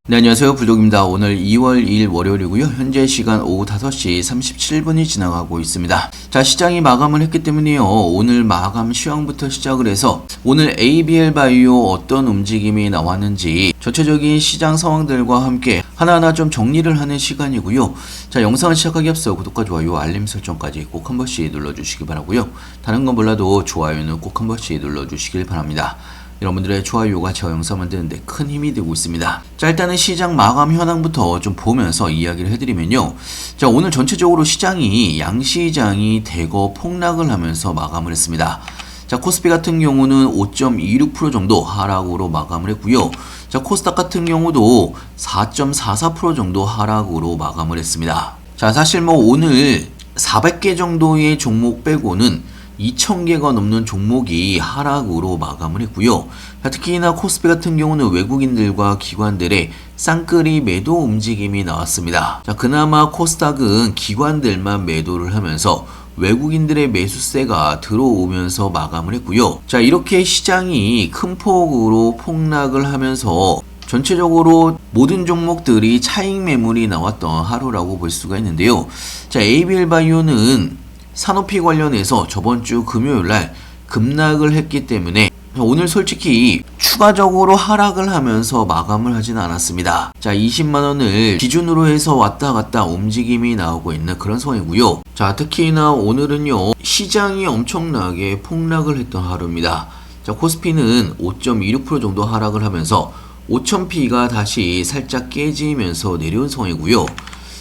네, 안녕하세요. 불독입니다. 오늘 2월 2일 월요일이고요. 현재 시간 오후 5시 37분이 지나가고 있습니다. 자, 시장이 마감을 했기 때문에요. 오늘 마감 시황부터 시작을 해서 오늘 ABL 바이오 어떤 움직임이 나왔는지 전체적인 시장 상황들과 함께 하나하나 좀 정리를 하는 시간이고요. 자, 영상을 시작하기 앞서 구독과 좋아요, 알림 설정까지 꼭 한 번씩 눌러주시기 바라고요. 다른 건 몰라도 좋아요는 꼭 한 번씩 눌러주시길 바랍니다. 여러분들의 좋아요가 제 영상 만드는데 큰 힘이 되고 있습니다. 자, 일단은 시장 마감 현황부터 좀 보면서 이야기를 해드리면요. 자, 오늘 전체적으로 시장이 양시장이 대거 폭락을 하면서 마감을 했습니다. 자, 코스피 같은 경우는 5.26% 정도 하락으로 마감을 했고요. 자, 코스닥 같은 경우도 4.44% 정도 하락으로 마감을 했습니다. 자, 사실 오늘 400개 정도의 종목 빼고는 2,000개가 넘는 종목이 하락으로 마감을 했고요. 특히나 코스피 같은 경우는 외국인들과 기관들의 쌍끌이 매도 움직임이 나왔습니다. 자, 그나마 코스닥은 기관들만 매도를 하면서 외국인들의 매수세가 들어오면서 마감을 했고요. 자, 이렇게 시장이 큰 폭으로 폭락을 하면서 전체적으로 모든 종목들이 차익 매물이 나왔던 하루라고 볼 수가 있는데요. 자, ABL 바이오는 산오피 관련해서 저번 주 금요일날 급락을 했기 때문에 오늘 솔직히 추가적으로 하락을 하면서 마감을 하지는 않았습니다. 자, 20만원을 기준으로 해서 왔다 갔다 움직임이 나오고 있는 그런 상황이고요. 자, 특히나 오늘은요, 시장이 엄청나게 폭락을 했던 하루입니다. 자, 코스피는 5.26% 정도 하락을 하면서 5,000P가 다시 살짝 깨지면서 내려온 상황이고요.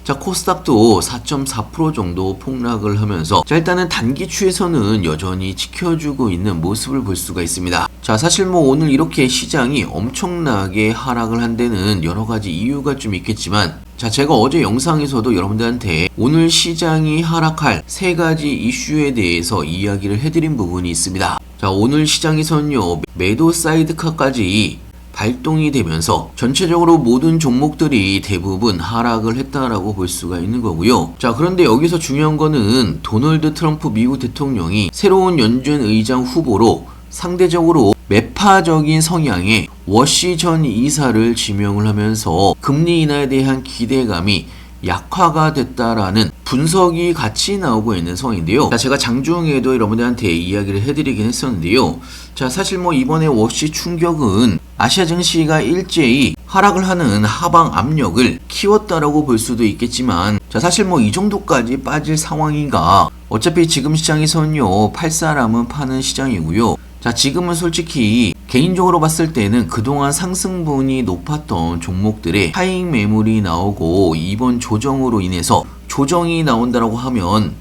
자, 코스닥도 4.4% 정도 폭락을 하면서 자, 일단은 단기 추에서는 여전히 지켜주고 있는 모습을 볼 수가 있습니다. 자, 사실 오늘 이렇게 시장이 엄청나게 하락을 한 데는 여러 가지 이유가 좀 있겠지만 자, 제가 어제 영상에서도 여러분들한테 오늘 시장이 하락할 세 가지 이슈에 대해서 이야기를 해드린 부분이 있습니다. 자, 오늘 시장에서는요, 매도 사이드카까지 발동이 되면서 전체적으로 모든 종목들이 대부분 하락을 했다라고 볼 수가 있는 거고요. 자, 그런데 여기서 중요한 거는 도널드 트럼프 미국 대통령이 새로운 연준 의장 후보로 상대적으로 매파적인 성향의 워시 전 이사를 지명을 하면서 금리 인하에 대한 기대감이 약화가 됐다라는 분석이 같이 나오고 있는 상황인데요. 자, 제가 장중에도 여러분들한테 이야기를 해드리긴 했었는데요. 자, 사실 이번에 워시 충격은 아시아 증시가 일제히 하락을 하는 하방 압력을 키웠다라고 볼 수도 있겠지만 자, 사실 이 정도까지 빠질 상황인가? 어차피 지금 시장에서는요, 팔 사람은 파는 시장이고요. 자, 지금은 솔직히 개인적으로 봤을 때는 그동안 상승분이 높았던 종목들의 차익 매물이 나오고 이번 조정으로 인해서 조정이 나온다라고 하면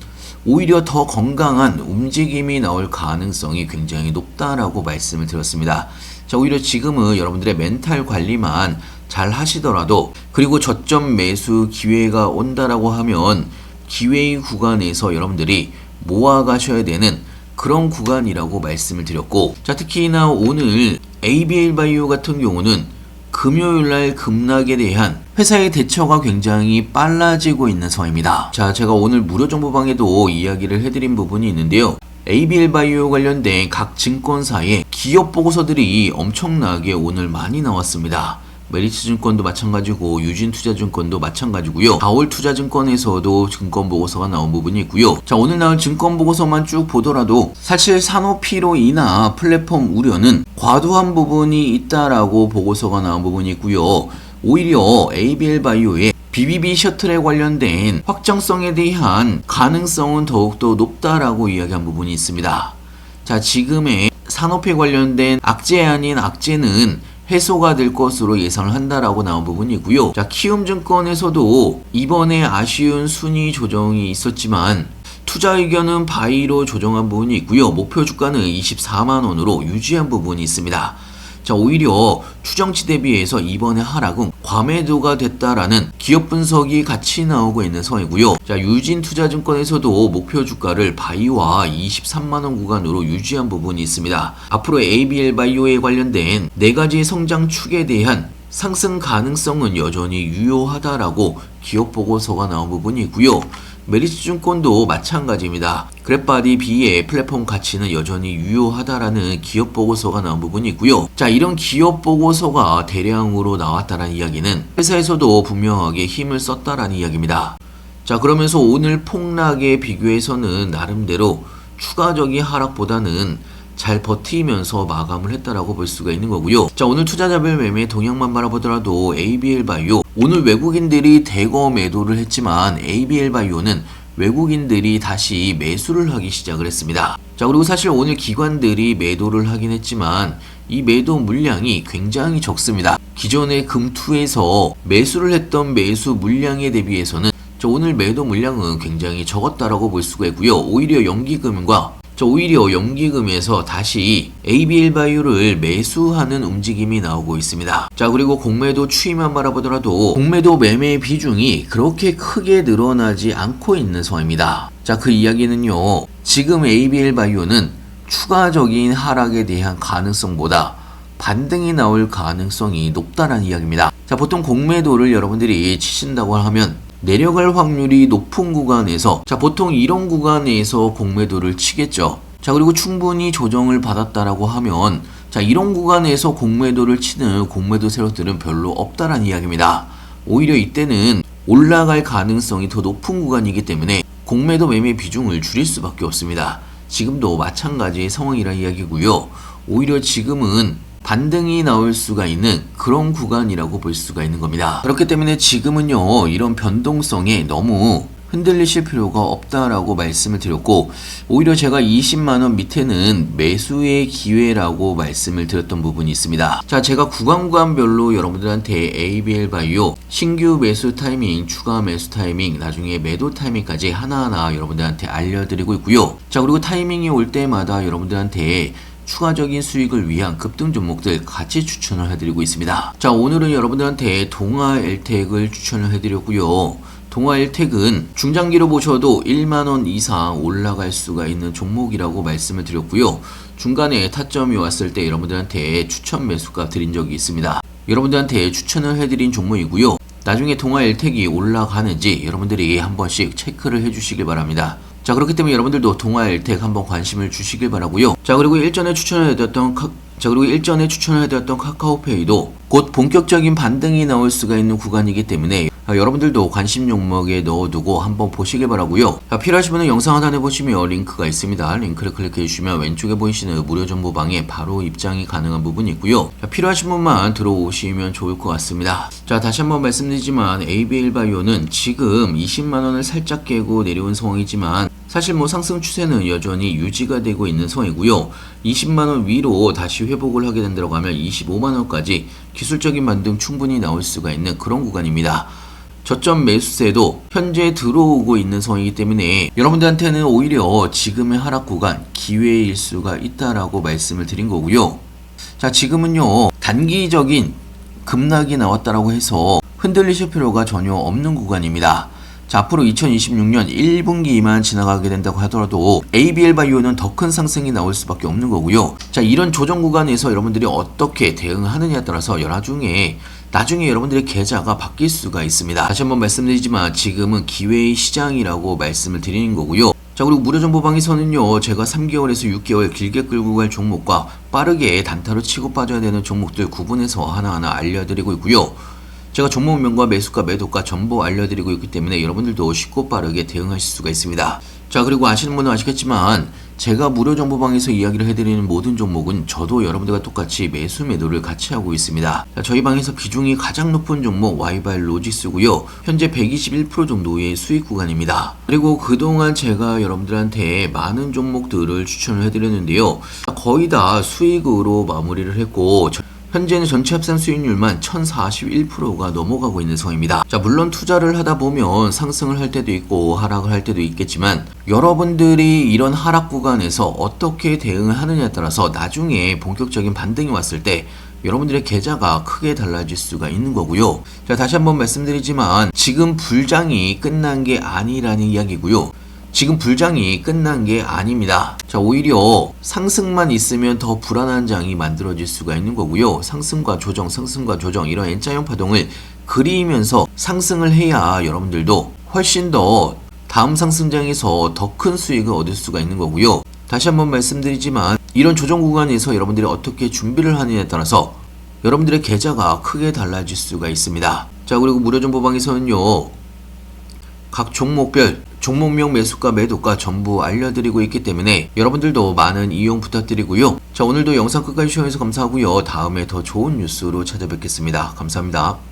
오히려 더 건강한 움직임이 나올 가능성이 굉장히 높다라고 말씀을 드렸습니다. 자, 오히려 지금은 여러분들의 멘탈 관리만 잘 하시더라도 그리고 저점 매수 기회가 온다라고 하면 기회의 구간에서 여러분들이 모아 가셔야 되는 그런 구간이라고 말씀을 드렸고 자, 특히나 오늘 ABL 바이오 같은 경우는 금요일날 급락에 대한 회사의 대처가 굉장히 빨라지고 있는 상황입니다. 자, 제가 오늘 무료 정보방에도 이야기를 해드린 부분이 있는데요. ABL 바이오 관련된 각 증권사의 기업 보고서들이 엄청나게 오늘 많이 나왔습니다. 메리츠증권도 마찬가지고 유진투자증권도 마찬가지고요. 다올투자증권에서도 증권보고서가 나온 부분이 있고요. 자, 오늘 나온 증권보고서만 쭉 보더라도 사실 산오피로 인한 플랫폼 우려는 과도한 부분이 있다라고 보고서가 나온 부분이 있고요. 오히려 ABL 바이오의 BBB 셔틀에 관련된 확정성에 대한 가능성은 더욱더 높다라고 이야기한 부분이 있습니다. 자, 지금의 산오피 관련된 악재 아닌 악재는 해소가 될 것으로 예상을 한다라고 나온 부분이고요. 자, 키움증권에서도 이번에 아쉬운 순위 조정이 있었지만 투자 의견은 바이로 조정한 부분이 있고요. 목표 주가는 24만원으로 유지한 부분이 있습니다. 자, 오히려 추정치 대비해서 이번에 하락은 과매도가 됐다라는 기업 분석이 같이 나오고 있는 상황이고요. 자, 유진투자증권에서도 목표 주가를 바이와 23만원 구간으로 유지한 부분이 있습니다. 앞으로 ABL 바이오에 관련된 4가지 성장 축에 대한 상승 가능성은 여전히 유효하다라고 기업 보고서가 나온 부분이 있고요. 메리츠증권도 마찬가지입니다. 그랩바디 B의 플랫폼 가치는 여전히 유효하다라는 기업 보고서가 나온 부분이 있고요. 자, 이런 기업 보고서가 대량으로 나왔다는 이야기는 회사에서도 분명하게 힘을 썼다라는 이야기입니다. 자, 그러면서 오늘 폭락에 비교해서는 나름대로 추가적인 하락보다는 잘 버티면서 마감을 했다라고 볼 수가 있는 거고요. 자, 오늘 투자자별 매매 동향만 바라보더라도 ABL 바이오, 오늘 외국인들이 대거 매도를 했지만 ABL 바이오는 외국인들이 다시 매수를 하기 시작을 했습니다. 자, 그리고 사실 오늘 기관들이 매도를 하긴 했지만 이 매도 물량이 굉장히 적습니다. 기존의 금투에서 매수를 했던 매수 물량에 대비해서는 오늘 매도 물량은 굉장히 적었다라고 볼 수가 있고요. 오히려 연기금에서 다시 ABL 바이오를 매수하는 움직임이 나오고 있습니다. 자, 그리고 공매도 추이만 바라보더라도 공매도 매매 비중이 그렇게 크게 늘어나지 않고 있는 상황입니다. 자, 그 이야기는요, 지금 ABL 바이오는 추가적인 하락에 대한 가능성보다 반등이 나올 가능성이 높다는 이야기입니다. 자, 보통 공매도를 여러분들이 치신다고 하면 내려갈 확률이 높은 구간에서, 자, 보통 이런 구간에서 공매도를 치겠죠. 자, 그리고 충분히 조정을 받았다라고 하면, 자, 이런 구간에서 공매도를 치는 공매도 세력들은 별로 없다라는 이야기입니다. 오히려 이때는 올라갈 가능성이 더 높은 구간이기 때문에 공매도 매매 비중을 줄일 수밖에 없습니다. 지금도 마찬가지의 상황이라 이야기고요. 오히려 지금은 반등이 나올 수가 있는 그런 구간이라고 볼 수가 있는 겁니다. 그렇기 때문에 지금은요, 이런 변동성에 너무 흔들리실 필요가 없다라고 말씀을 드렸고, 오히려 제가 20만원 밑에는 매수의 기회라고 말씀을 드렸던 부분이 있습니다. 자, 제가 구간별로 여러분들한테 ABL 바이오 신규 매수 타이밍, 추가 매수 타이밍, 나중에 매도 타이밍까지 하나하나 여러분들한테 알려드리고 있고요. 자, 그리고 타이밍이 올 때마다 여러분들한테 추가적인 수익을 위한 급등 종목들 같이 추천을 해드리고 있습니다. 자, 오늘은 여러분들한테 동아 엘텍을 추천을 해드렸고요. 동아 엘텍은 중장기로 보셔도 1만원 이상 올라갈 수가 있는 종목이라고 말씀을 드렸고요. 중간에 타점이 왔을 때 여러분들한테 추천 매수가 드린 적이 있습니다. 여러분들한테 추천을 해드린 종목이고요. 나중에 동아 엘텍이 올라가는지 여러분들이 한 번씩 체크를 해주시길 바랍니다. 자, 그렇기 때문에 여러분들도 동아 엘텍 한번 관심을 주시길 바라고요. 자, 그리고 일전에 추천을 해드렸던 카카오페이도 곧 본격적인 반등이 나올 수가 있는 구간이기 때문에 여러분들도 관심 종목에 넣어두고 한번 보시길 바라고요. 자, 필요하신 분은 영상 하단에 보시면 링크가 있습니다. 링크를 클릭해 주시면 왼쪽에 보이시는 무료 정보방에 바로 입장이 가능한 부분이 있고요. 자, 필요하신 분만 들어오시면 좋을 것 같습니다. 자, 다시 한번 말씀드리지만 ABL 바이오는 지금 20만원을 살짝 깨고 내려온 상황이지만 사실 상승 추세는 여전히 유지가 되고 있는 상황이고요. 20만원 위로 다시 회복을 하게 된다고 하면 25만원까지 기술적인 반등 충분히 나올 수가 있는 그런 구간입니다. 저점 매수세도 현재 들어오고 있는 상황이기 때문에 여러분들한테는 오히려 지금의 하락 구간 기회일 수가 있다라고 말씀을 드린 거고요. 자, 지금은요, 단기적인 급락이 나왔다라고 해서 흔들리실 필요가 전혀 없는 구간입니다. 자, 앞으로 2026년 1분기만 지나가게 된다고 하더라도 ABL 바이오는 더 큰 상승이 나올 수밖에 없는 거고요. 자, 이런 조정 구간에서 여러분들이 어떻게 대응하느냐에 따라서 나중에 여러분들의 계좌가 바뀔 수가 있습니다. 다시 한번 말씀드리지만 지금은 기회의 시장이라고 말씀을 드리는 거고요. 자, 그리고 무료 정보방에서는요, 제가 3개월에서 6개월 길게 끌고 갈 종목과 빠르게 단타로 치고 빠져야 되는 종목들 구분해서 하나하나 알려드리고 있고요. 제가 종목명과 매수가, 매도가 전부 알려드리고 있기 때문에 여러분들도 쉽고 빠르게 대응하실 수가 있습니다. 자, 그리고 아시는 분은 아시겠지만 제가 무료 정보방에서 이야기를 해드리는 모든 종목은 저도 여러분들과 똑같이 매수, 매도를 같이 하고 있습니다. 자, 저희 방에서 비중이 가장 높은 종목 와이바일 로직스고요. 현재 121% 정도의 수익 구간입니다. 그리고 그동안 제가 여러분들한테 많은 종목들을 추천을 해드렸는데요. 거의 다 수익으로 마무리를 했고 현재는 전체 합산 수익률만 1041%가 넘어가고 있는 상황입니다. 자, 물론 투자를 하다 보면 상승을 할 때도 있고 하락을 할 때도 있겠지만 여러분들이 이런 하락 구간에서 어떻게 대응을 하느냐에 따라서 나중에 본격적인 반등이 왔을 때 여러분들의 계좌가 크게 달라질 수가 있는 거고요. 자, 다시 한번 말씀드리지만 지금 불장이 끝난 게 아니라는 이야기고요. 지금 불장이 끝난 게 아닙니다. 자, 오히려 상승만 있으면 더 불안한 장이 만들어질 수가 있는 거고요. 상승과 조정 이런 N자형 파동을 그리면서 상승을 해야 여러분들도 훨씬 더 다음 상승장에서 더 큰 수익을 얻을 수가 있는 거고요. 다시 한번 말씀드리지만 이런 조정 구간에서 여러분들이 어떻게 준비를 하느냐에 따라서 여러분들의 계좌가 크게 달라질 수가 있습니다. 자, 그리고 무료정보방에서는요, 각 종목별 종목명 매수가 매도가 전부 알려드리고 있기 때문에 여러분들도 많은 이용 부탁드리고요. 자, 오늘도 영상 끝까지 시청해주셔서 감사하고요. 다음에 더 좋은 뉴스로 찾아뵙겠습니다. 감사합니다.